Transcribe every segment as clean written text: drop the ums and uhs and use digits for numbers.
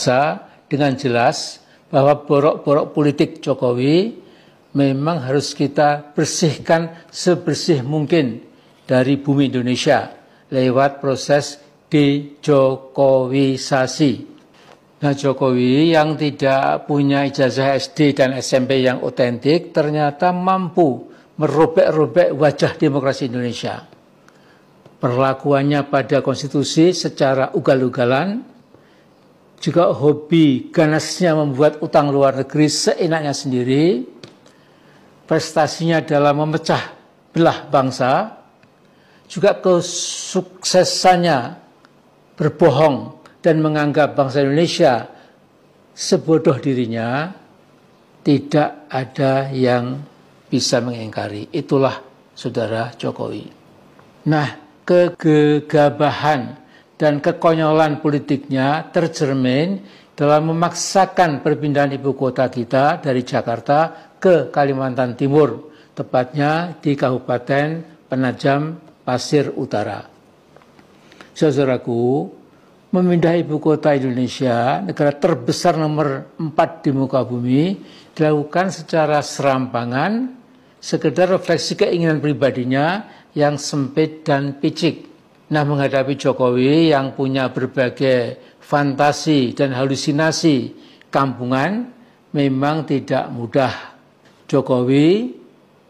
bangsa dengan jelas bahwa borok-borok politik Jokowi memang harus kita bersihkan sebersih mungkin dari bumi Indonesia lewat proses dejokowisasi. Nah, Jokowi yang tidak punya ijazah SD dan SMP yang otentik ternyata mampu merobek-robek wajah demokrasi Indonesia. Perlakuannya pada konstitusi secara ugal-ugalan, juga hobi ganasnya membuat utang luar negeri seenaknya sendiri, prestasinya dalam memecah belah bangsa, juga kesuksesannya berbohong dan menganggap bangsa Indonesia sebodoh dirinya, tidak ada yang bisa mengingkari. Itulah saudara Jokowi. Nah, kegegabahan dan kekonyolan politiknya tercermin dalam memaksakan perpindahan ibu kota kita dari Jakarta ke Kalimantan Timur, tepatnya di Kabupaten Penajam Pasir Utara. Saudaraku, memindah ibu kota Indonesia, negara terbesar nomor 4 di muka bumi, dilakukan secara serampangan, sekedar refleksi keinginan pribadinya yang sempit dan picik. Nah, menghadapi Jokowi yang punya berbagai fantasi dan halusinasi kampungan memang tidak mudah. Jokowi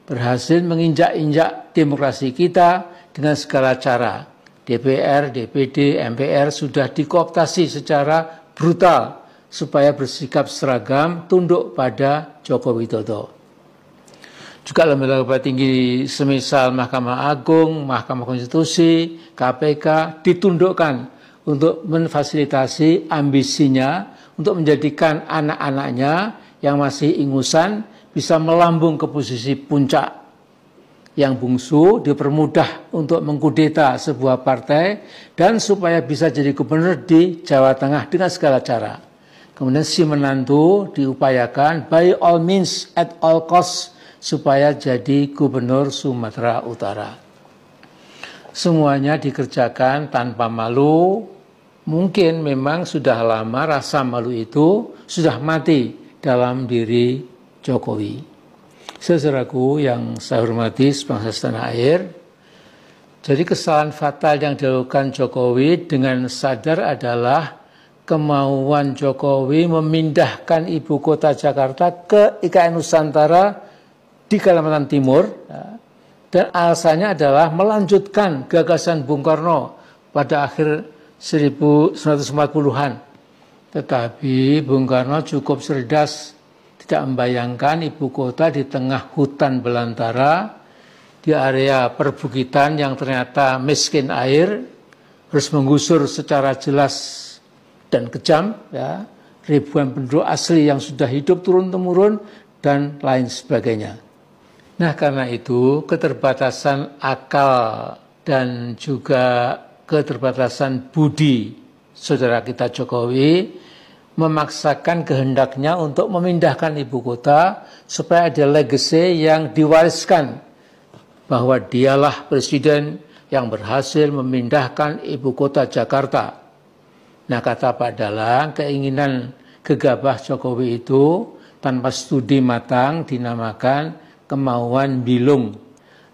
berhasil menginjak-injak demokrasi kita dengan segala cara. DPR, DPD, MPR sudah dikooptasi secara brutal supaya bersikap seragam tunduk pada Joko Widodo. Juga lembaga tinggi semisal Mahkamah Agung, Mahkamah Konstitusi, KPK ditundukkan untuk memfasilitasi ambisinya untuk menjadikan anak-anaknya yang masih ingusan bisa melambung ke posisi puncak. Yang bungsu dipermudah untuk mengkudeta sebuah partai dan supaya bisa jadi gubernur di Jawa Tengah dengan segala cara. Kemudian si menantu diupayakan by all means at all costs supaya jadi gubernur Sumatera Utara. Semuanya dikerjakan tanpa malu. Mungkin memang sudah lama rasa malu itu sudah mati dalam diri Jokowi. Saudaraku yang saya hormati sebangsa setanah air, jadi kesalahan fatal yang dilakukan Jokowi dengan sadar adalah kemauan Jokowi memindahkan ibu kota Jakarta ke IKN Nusantara di Kalimantan Timur, dan alasannya adalah melanjutkan gagasan Bung Karno pada akhir 1940-an. Tetapi Bung Karno cukup cerdas, tidak membayangkan ibu kota di tengah hutan belantara, di area perbukitan yang ternyata miskin air, harus menggusur secara jelas dan kejam, ya, ribuan penduduk asli yang sudah hidup turun-temurun, dan lain sebagainya. Nah, karena itu keterbatasan akal dan juga keterbatasan budi saudara kita Jokowi memaksakan kehendaknya untuk memindahkan ibu kota supaya ada legacy yang diwariskan bahwa dialah presiden yang berhasil memindahkan ibu kota Jakarta. Nah, kata Pak Dalang, keinginan gegabah Jokowi itu tanpa studi matang dinamakan kemauan bilung.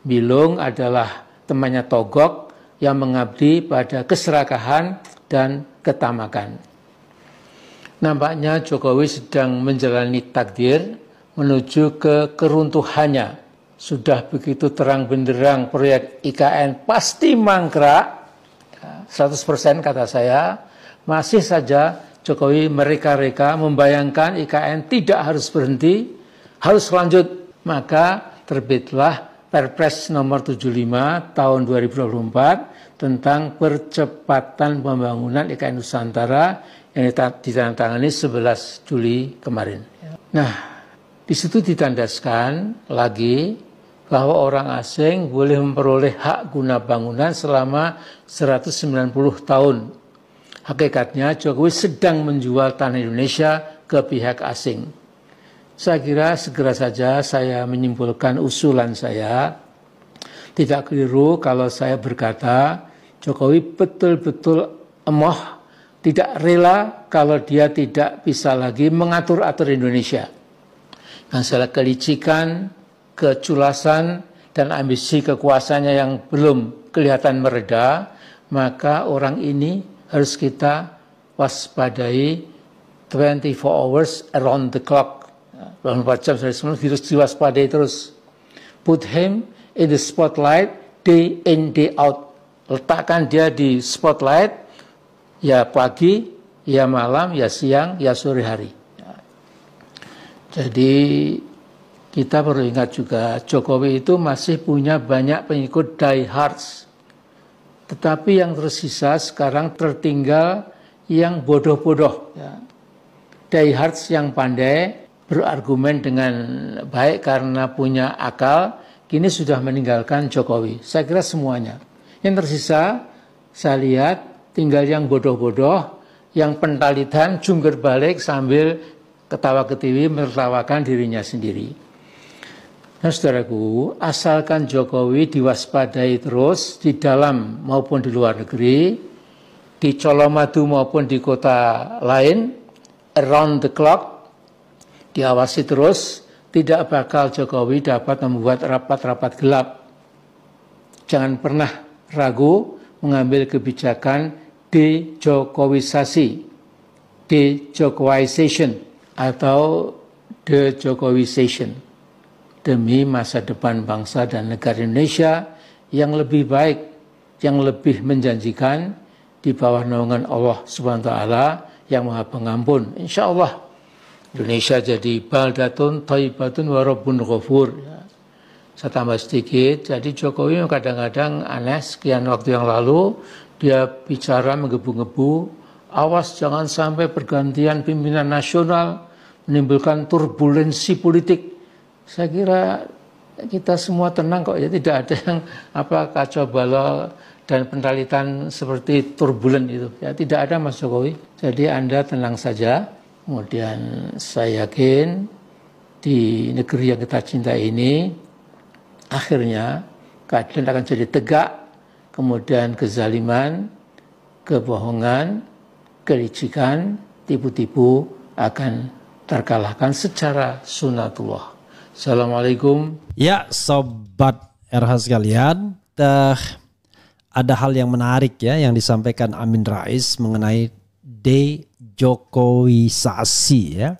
Bilung adalah temannya Togok yang mengabdi pada keserakahan dan ketamakan. Nampaknya Jokowi sedang menjalani takdir menuju ke keruntuhannya. Sudah begitu terang benderang proyek IKN pasti mangkrak, 100% kata saya. Masih saja Jokowi mereka-reka membayangkan IKN tidak harus berhenti, harus lanjut. Maka terbitlah Perpres nomor 75 tahun 2024 tentang percepatan pembangunan IKN Nusantara yang ditandatangani 11 Juli kemarin. Nah, di situ ditandaskan lagi bahwa orang asing boleh memperoleh hak guna bangunan selama 190 tahun. Hakikatnya Jokowi sedang menjual tanah Indonesia ke pihak asing. Saya kira segera saja saya menyimpulkan usulan saya. Tidak keliru kalau saya berkata Jokowi betul-betul emoh tidak rela kalau dia tidak bisa lagi mengatur-atur Indonesia. Yang segala kelicikan, keculasan, dan ambisi kekuasaannya yang belum kelihatan mereda, maka orang ini harus kita waspadai 24 hours around the clock. 24 jam harus diwaspadai terus. Put him in the spotlight day in, day out. Letakkan dia di spotlight, ya pagi, ya malam, ya siang, ya sore hari. Jadi kita perlu ingat juga Jokowi itu masih punya banyak pengikut diehards. Tetapi yang tersisa sekarang tertinggal yang bodoh-bodoh. Ya. Diehards yang pandai berargumen dengan baik karena punya akal, kini sudah meninggalkan Jokowi. Saya kira semuanya. Yang tersisa saya lihat tinggal yang bodoh-bodoh, yang pentalitan jungkir balik sambil ketawa ketiwi menertawakan dirinya sendiri. Nah saudaraku, asalkan Jokowi diwaspadai terus di dalam maupun di luar negeri, di Colomadu maupun di kota lain, around the clock, diawasi terus, tidak bakal Jokowi dapat membuat rapat-rapat gelap. Jangan pernah ragu mengambil kebijakan de-Jokowisasi, de-Jokowization, atau de-Jokowization. Demi masa depan bangsa dan negara Indonesia yang lebih baik, yang lebih menjanjikan di bawah naungan Allah Subhanahu wa taala yang Maha Pengampun. Insya Allah Indonesia jadi baldatun thayyibatun wa rabbun ghafur. Saya tambah sedikit, jadi Jokowi kadang-kadang aneh, sekian waktu yang lalu dia bicara menggebu-gebu, awas jangan sampai pergantian pimpinan nasional menimbulkan turbulensi politik. Saya kira kita semua tenang kok ya, tidak ada yang kacau balau dan pentalitan seperti turbulen itu. Ya tidak ada Mas Jokowi. Jadi Anda tenang saja. Kemudian saya yakin di negeri yang kita cintai ini akhirnya keadilan akan jadi tegak, kemudian kezaliman, kebohongan, kelicikan, tipu-tipu akan terkalahkan secara sunatullah. Assalamualaikum. Ya, sobat RH sekalian, ada hal yang menarik ya yang disampaikan Amin Rais mengenai de-Jokowisasi ya.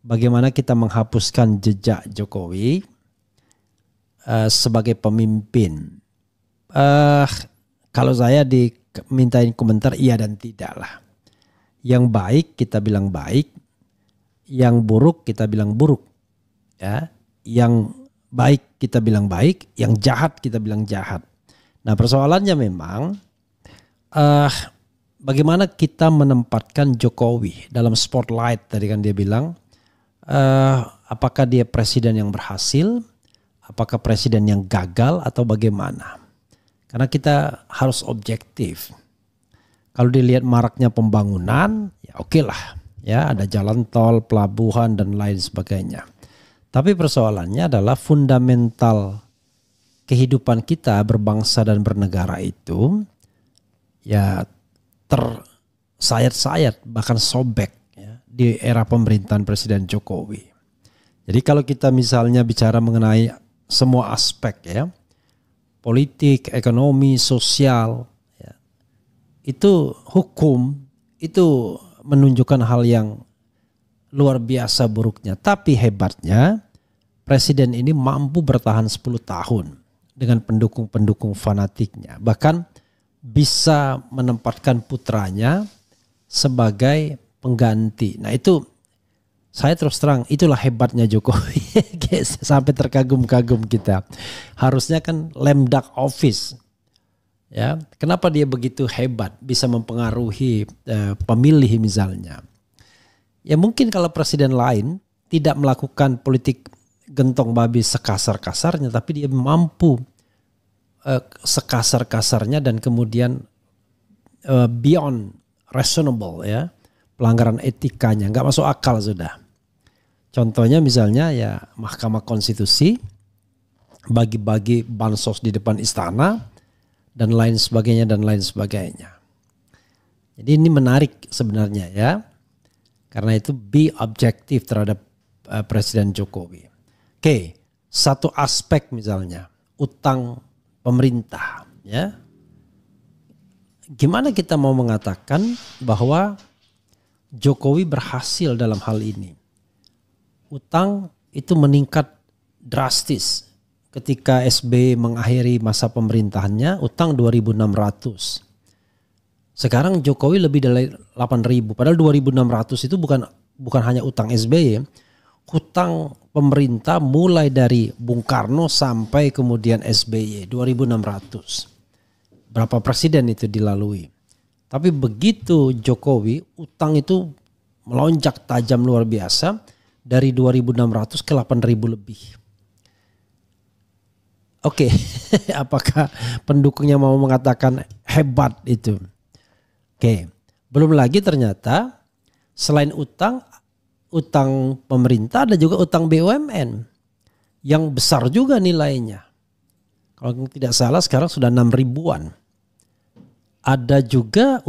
Bagaimana kita menghapuskan jejak Jokowi sebagai pemimpin. Kalau saya dimintain komentar iya dan tidak lah. Yang baik kita bilang baik, yang buruk kita bilang buruk. Ya, yang baik kita bilang baik, yang jahat kita bilang jahat. Nah persoalannya memang bagaimana kita menempatkan Jokowi dalam spotlight. Tadi kan dia bilang apakah dia presiden yang berhasil, apakah presiden yang gagal atau bagaimana. Karena kita harus objektif. Kalau dilihat maraknya pembangunan ya oke lah. Ya ada jalan tol, pelabuhan dan lain sebagainya. Tapi persoalannya adalah fundamental kehidupan kita berbangsa dan bernegara itu ya tersayat-sayat bahkan sobek ya, di era pemerintahan Presiden Jokowi. Jadi kalau kita misalnya bicara mengenai semua aspek ya, politik, ekonomi, sosial, ya, itu hukum itu menunjukkan hal yang luar biasa buruknya. Tapi hebatnya presiden ini mampu bertahan 10 tahun dengan pendukung-pendukung fanatiknya. Bahkan bisa menempatkan putranya sebagai pengganti. Nah itu saya terus terang itulah hebatnya Jokowi. Sampai terkagum-kagum kita. Harusnya kan lame duck office. Ya, kenapa dia begitu hebat bisa mempengaruhi pemilih misalnya? Ya mungkin kalau presiden lain tidak melakukan politik gentong babi sekasar-kasarnya, tapi dia mampu sekasar-kasarnya dan kemudian beyond reasonable ya, pelanggaran etikanya nggak masuk akal sudah. Contohnya misalnya ya Mahkamah Konstitusi bagi-bagi bansos di depan istana dan lain sebagainya dan lain sebagainya. Jadi ini menarik sebenarnya ya. Karena itu be objektif terhadap Presiden Jokowi. Oke, satu aspek misalnya utang pemerintah ya. Gimana kita mau mengatakan bahwa Jokowi berhasil dalam hal ini? Utang itu meningkat drastis ketika SBY mengakhiri masa pemerintahannya, utang 2.600. Sekarang Jokowi lebih dari 8.000. Padahal 2.600 itu bukan hanya utang SBY, hutang pemerintah mulai dari Bung Karno sampai kemudian SBY 2.600. Berapa presiden itu dilalui. Tapi begitu Jokowi, utang itu melonjak tajam luar biasa dari 2.600 ke 8.000 lebih. Oke, apakah pendukungnya mau mengatakan hebat itu? Oke, belum lagi ternyata selain utang pemerintah ada juga utang BUMN yang besar juga nilainya. Kalau tidak salah sekarang sudah 6.000-an. Ada juga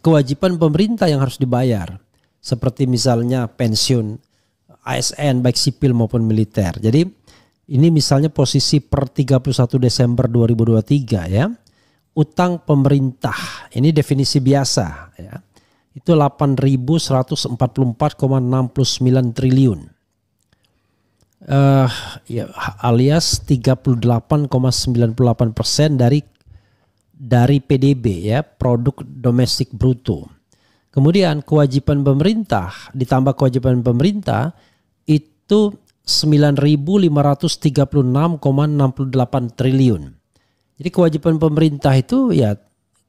kewajiban pemerintah yang harus dibayar. Seperti misalnya pensiun ASN baik sipil maupun militer. Jadi ini misalnya posisi per 31 Desember 2023 ya. Utang pemerintah, ini definisi biasa ya. Itu 8.144,69 triliun. Ya, alias 38,98% dari PDB ya, produk domestik bruto. Kemudian kewajiban pemerintah ditambah kewajiban pemerintah itu 9.536,68 triliun. Jadi kewajiban pemerintah itu ya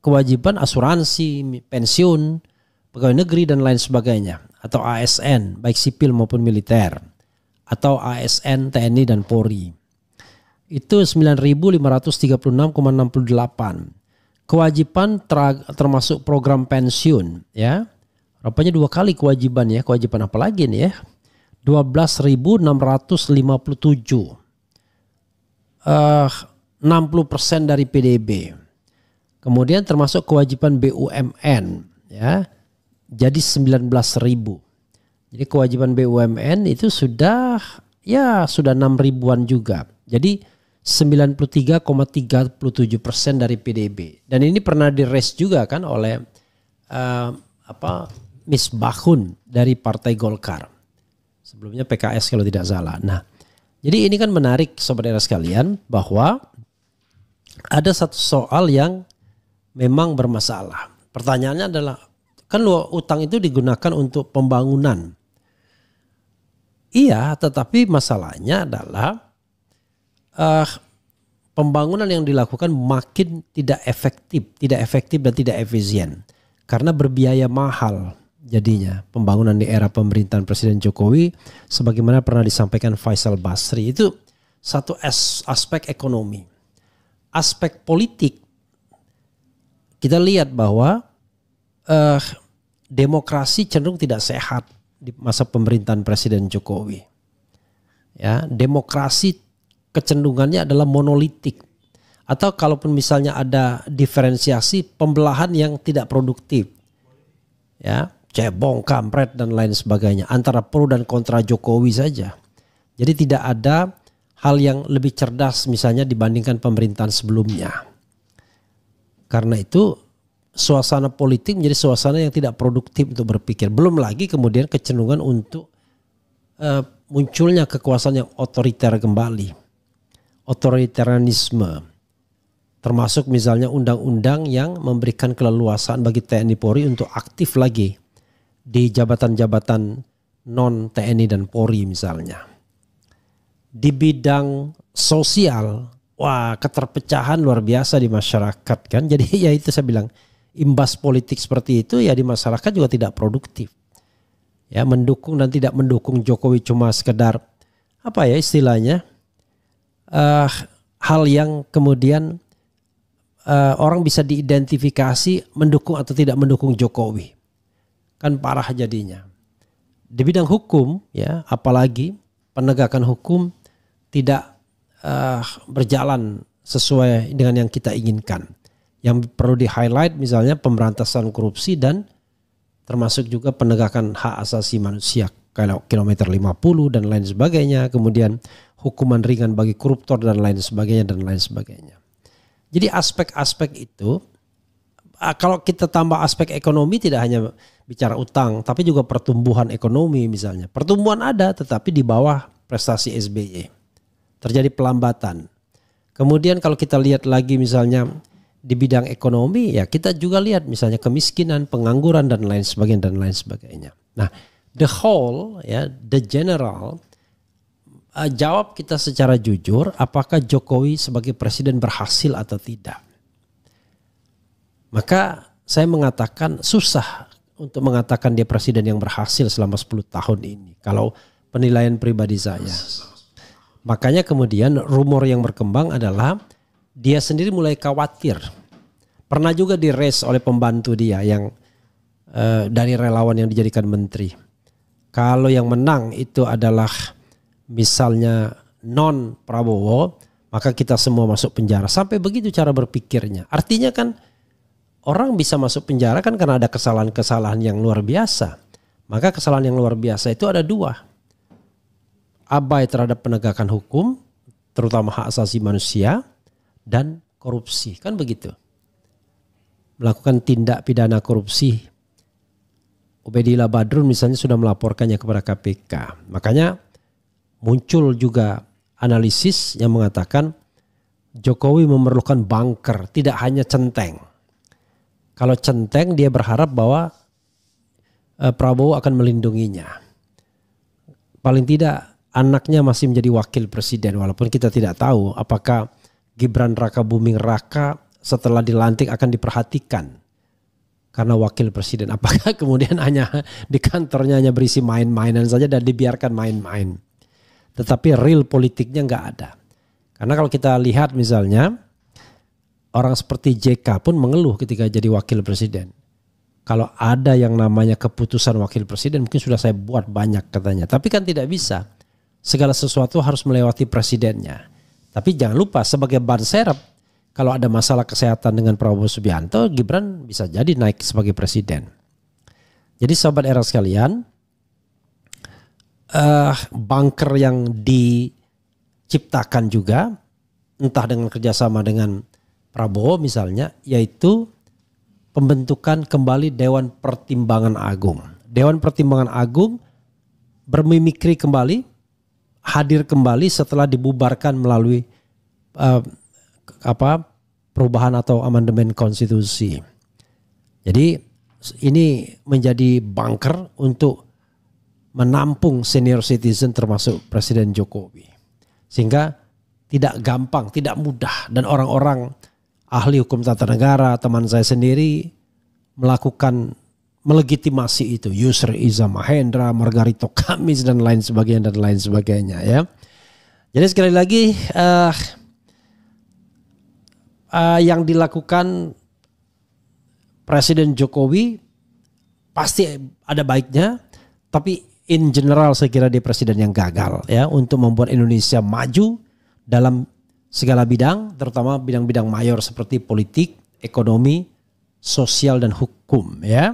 kewajiban asuransi, pensiun, pegawai negeri dan lain sebagainya. Atau ASN baik sipil maupun militer. Atau ASN, TNI dan Polri. Itu 9.536,68. Kewajiban termasuk program pensiun ya. Rupanya 2 kali kewajiban ya. Kewajiban apa lagi nih ya? 12.657. 60% dari PDB. Kemudian termasuk kewajiban BUMN ya. Jadi 19.000. Jadi kewajiban BUMN itu sudah 6.000-an juga. Jadi 93,37% dari PDB. Dan ini pernah di-raise juga kan oleh Misbahun dari Partai Golkar. Sebelumnya PKS kalau tidak salah. Nah, jadi ini kan menarik sobat era sekalian bahwa ada satu soal yang memang bermasalah. Pertanyaannya adalah kan utang itu digunakan untuk pembangunan. Iya, tetapi masalahnya adalah pembangunan yang dilakukan makin tidak efektif dan tidak efisien karena berbiaya mahal jadinya pembangunan di era pemerintahan Presiden Jokowi sebagaimana pernah disampaikan Faisal Basri. Itu satu aspek ekonomi. Aspek politik kita lihat bahwa demokrasi cenderung tidak sehat di masa pemerintahan Presiden Jokowi. Ya, demokrasi kecenderungannya adalah monolitik. Atau kalaupun misalnya ada diferensiasi pembelahan yang tidak produktif. Ya, cebong, kampret dan lain sebagainya. Antara pro dan kontra Jokowi saja. Jadi tidak ada hal yang lebih cerdas misalnya dibandingkan pemerintahan sebelumnya. Karena itu suasana politik menjadi suasana yang tidak produktif untuk berpikir. Belum lagi kemudian kecenderungan untuk munculnya kekuasaan yang otoriter kembali. Otoritarianisme. Termasuk misalnya undang-undang yang memberikan keleluasaan bagi TNI Polri untuk aktif lagi di jabatan-jabatan non TNI dan Polri misalnya. Di bidang sosial, wah keterpecahan luar biasa di masyarakat kan. Jadi ya itu saya bilang imbas politik seperti itu ya di masyarakat juga tidak produktif. Ya mendukung dan tidak mendukung Jokowi cuma sekedar apa ya istilahnya hal yang kemudian orang bisa diidentifikasi mendukung atau tidak mendukung Jokowi. Kan parah jadinya. Di bidang hukum ya apalagi penegakan hukum tidak berjalan sesuai dengan yang kita inginkan. Yang perlu di-highlight misalnya pemberantasan korupsi dan termasuk juga penegakan hak asasi manusia kalau kilometer 50 dan lain sebagainya. Kemudian hukuman ringan bagi koruptor dan lain sebagainya dan lain sebagainya. Jadi aspek-aspek itu kalau kita tambah aspek ekonomi tidak hanya bicara utang tapi juga pertumbuhan ekonomi misalnya. Pertumbuhan ada tetapi di bawah prestasi SBY. Terjadi pelambatan. Kemudian kalau kita lihat lagi misalnya di bidang ekonomi ya kita juga lihat misalnya kemiskinan, pengangguran dan lain sebagainya. Nah, the whole ya, the general jawab kita secara jujur apakah Jokowi sebagai presiden berhasil atau tidak. Maka saya mengatakan susah untuk mengatakan dia presiden yang berhasil selama 10 tahun ini kalau penilaian pribadi saya. Makanya kemudian rumor yang berkembang adalah dia sendiri mulai khawatir. Pernah juga di-raise oleh pembantu dia yang dari relawan yang dijadikan menteri. Kalau yang menang itu adalah misalnya non Prabowo, maka kita semua masuk penjara. Sampai begitu cara berpikirnya. Artinya kan orang bisa masuk penjara kan karena ada kesalahan-kesalahan yang luar biasa. Maka kesalahan yang luar biasa itu ada dua. Abai terhadap penegakan hukum, terutama hak asasi manusia, dan korupsi. Kan begitu. Melakukan tindak pidana korupsi. Ubedillah Badrun misalnya sudah melaporkannya kepada KPK. Makanya muncul juga analisis yang mengatakan Jokowi memerlukan bunker, tidak hanya centeng. Kalau centeng dia berharap bahwa Prabowo akan melindunginya. Paling tidak anaknya masih menjadi wakil presiden walaupun kita tidak tahu apakah Gibran Raka Buming Raka setelah dilantik akan diperhatikan karena wakil presiden. Apakah kemudian hanya di kantornya hanya berisi main-mainan saja dan dibiarkan main-main. Tetapi real politiknya nggak ada. Karena kalau kita lihat misalnya orang seperti JK pun mengeluh ketika jadi wakil presiden. Kalau ada yang namanya keputusan wakil presiden mungkin sudah saya buat banyak katanya. Tapi kan tidak bisa. Segala sesuatu harus melewati presidennya. Tapi jangan lupa sebagai ban serep, kalau ada masalah kesehatan dengan Prabowo Subianto, Gibran bisa jadi naik sebagai presiden. Jadi sobat era sekalian, bunker yang diciptakan juga, entah dengan kerjasama dengan Prabowo misalnya, yaitu pembentukan kembali Dewan Pertimbangan Agung. Dewan Pertimbangan Agung bermimikri kembali, hadir kembali setelah dibubarkan melalui perubahan atau amandemen konstitusi. Jadi ini menjadi bunker untuk menampung senior citizen termasuk Presiden Jokowi. Sehingga tidak gampang, tidak mudah dan orang-orang ahli hukum tata negara, teman saya sendiri melakukan melegitimasi itu, Yusri Iza Mahendra, Margarito Kamis dan lain sebagainya ya. Jadi sekali lagi yang dilakukan Presiden Jokowi pasti ada baiknya, tapi in general saya kira dia presiden yang gagal ya untuk membuat Indonesia maju dalam segala bidang, terutama bidang-bidang mayor seperti politik, ekonomi, sosial dan hukum ya.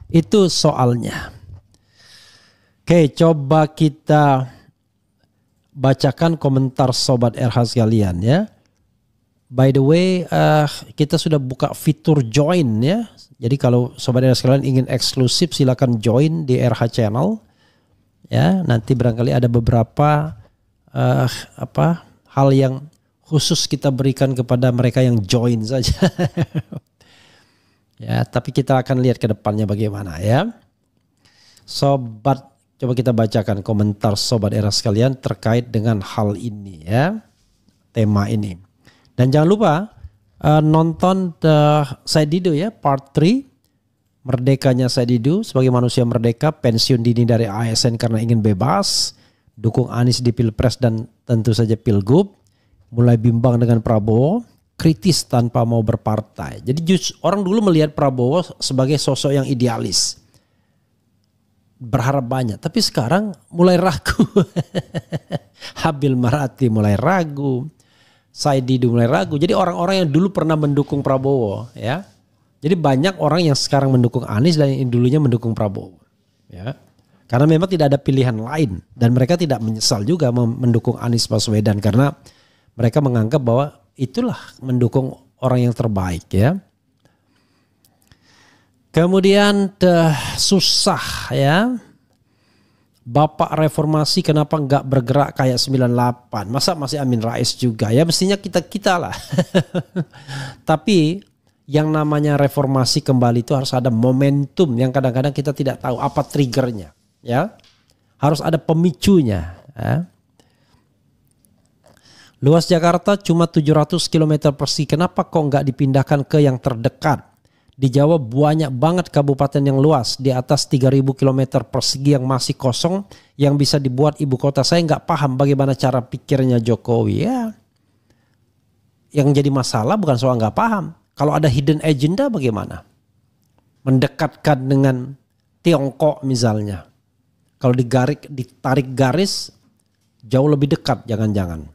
Itu soalnya. Oke, coba kita bacakan komentar Sobat RH sekalian ya. By the way, kita sudah buka fitur join ya. Jadi kalau Sobat RH sekalian ingin eksklusif silakan join di RH Channel. Ya, nanti barangkali ada beberapa hal yang khusus kita berikan kepada mereka yang join saja. Ya, tapi kita akan lihat ke depannya bagaimana ya. Sobat, coba kita bacakan komentar Sobat Era sekalian terkait dengan hal ini ya. Tema ini. Dan jangan lupa nonton Said Didu ya, part 3. Merdekanya Said Didu sebagai manusia merdeka, pensiun dini dari ASN karena ingin bebas, dukung Anies di Pilpres dan tentu saja Pilgub, mulai bimbang dengan Prabowo, kritis tanpa mau berpartai. Jadi orang dulu melihat Prabowo sebagai sosok yang idealis. Berharap banyak. Tapi sekarang mulai ragu. Habil Marati mulai ragu. Said Didu mulai ragu. Jadi orang-orang yang dulu pernah mendukung Prabowo, ya. Jadi banyak orang yang sekarang mendukung Anies dan yang dulunya mendukung Prabowo, ya. Karena memang tidak ada pilihan lain dan mereka tidak menyesal juga mendukung Anies Baswedan karena mereka menganggap bahwa itulah mendukung orang yang terbaik, ya. Kemudian susah, ya. Bapak reformasi kenapa nggak bergerak kayak 98? Masa masih Amin Rais juga? Ya mestinya kita lah. Tapi yang namanya reformasi kembali itu harus ada momentum yang kadang-kadang kita tidak tahu apa triggernya. Ya, harus ada pemicunya. Ya. Luas Jakarta cuma 700 km persegi. Kenapa kok nggak dipindahkan ke yang terdekat? Di Jawa banyak banget kabupaten yang luas di atas 3.000 km persegi yang masih kosong yang bisa dibuat ibu kota. Saya nggak paham bagaimana cara pikirnya Jokowi, ya. Yang jadi masalah bukan soal nggak paham. Kalau ada hidden agenda bagaimana? Mendekatkan dengan Tiongkok misalnya. Kalau ditarik garis jauh lebih dekat jangan-jangan.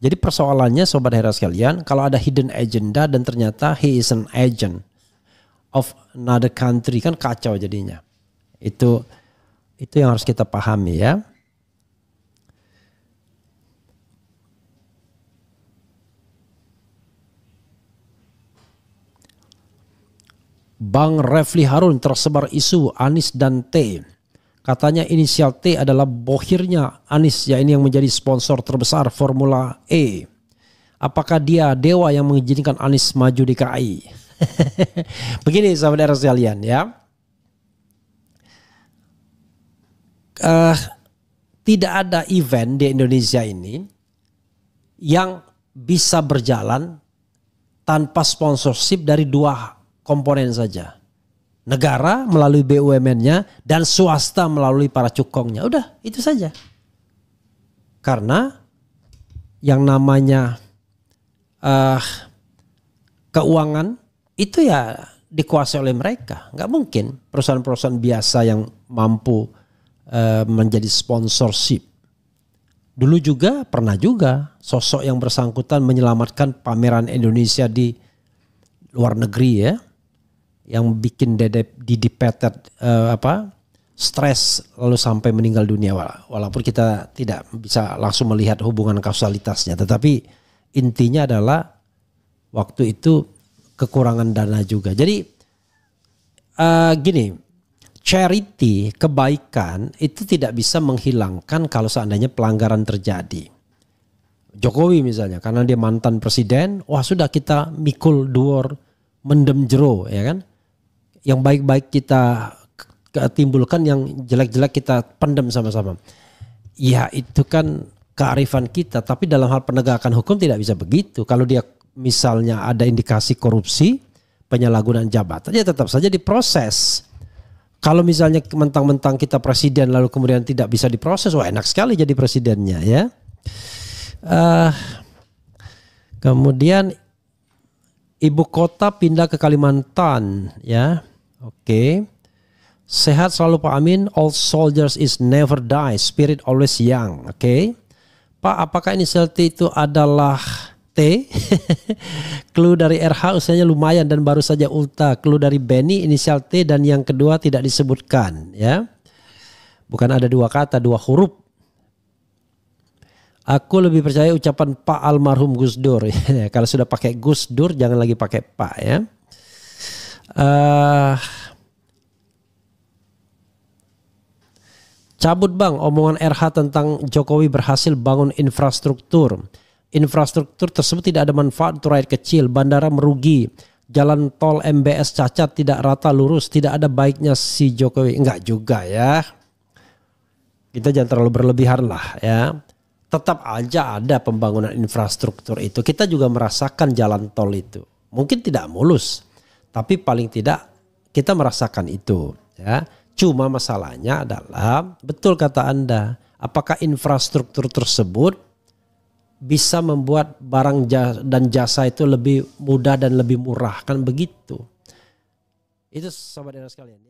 Jadi persoalannya Sobat Hera sekalian, kalau ada hidden agenda dan ternyata he is an agent of another country kan kacau jadinya. Itu yang harus kita pahami, ya. Bang Refli Harun tersebar isu Anies dan T. Katanya inisial T adalah bohirnya Anies, ya ini yang menjadi sponsor terbesar Formula E. Apakah dia dewa yang mengizinkan Anies maju di KI? Begini saudara sekalian, ya. Tidak ada event di Indonesia ini yang bisa berjalan tanpa sponsorship dari dua komponen saja. Negara melalui BUMN-nya dan swasta melalui para cukongnya. Udah, itu saja. Karena yang namanya keuangan itu ya dikuasai oleh mereka. Nggak mungkin perusahaan-perusahaan biasa yang mampu menjadi sponsorship. Dulu juga pernah juga sosok yang bersangkutan menyelamatkan pameran Indonesia di luar negeri, ya. Yang bikin Didi Petet stres lalu sampai meninggal dunia. Walaupun kita tidak bisa langsung melihat hubungan kausalitasnya. Tetapi intinya adalah waktu itu kekurangan dana juga. Jadi gini, charity, kebaikan itu tidak bisa menghilangkan kalau seandainya pelanggaran terjadi. Jokowi misalnya, karena dia mantan presiden, wah sudah kita mikul dhuwur mendem jero, ya kan? Yang baik-baik kita timbulkan, yang jelek-jelek kita pendem sama-sama. Ya itu kan kearifan kita, tapi dalam hal penegakan hukum tidak bisa begitu. Kalau dia misalnya ada indikasi korupsi, penyalahgunaan jabatan, ya tetap saja diproses. Kalau misalnya mentang-mentang kita presiden lalu kemudian tidak bisa diproses, wah enak sekali jadi presidennya, ya. Kemudian ibu kota pindah ke Kalimantan, ya. Oke. Sehat selalu Pak Amin. All soldiers is never die, spirit always young. Oke. Pak, apakah inisial T itu adalah T? Clue dari RH usianya lumayan dan baru saja ulta. Clue dari Benny inisial T dan yang kedua tidak disebutkan, ya. Bukan ada dua kata, dua huruf. Aku lebih percaya ucapan Pak almarhum Gus Dur. Kalau sudah pakai Gus Dur jangan lagi pakai Pak, ya. Cabut bang omongan RH tentang Jokowi berhasil bangun infrastruktur. Infrastruktur tersebut tidak ada manfaat untuk rakyat kecil. Bandara merugi. Jalan tol MBS cacat, tidak rata lurus. Tidak ada baiknya si Jokowi. Enggak juga, ya. Kita jangan terlalu berlebihan lah, ya. Tetap aja ada pembangunan infrastruktur itu. Kita juga merasakan jalan tol itu. Mungkin tidak mulus. Tapi paling tidak kita merasakan itu, ya. Cuma masalahnya adalah, betul kata Anda, apakah infrastruktur tersebut bisa membuat barang dan jasa itu lebih mudah dan lebih murah, kan begitu. Itu sahabat sekalian.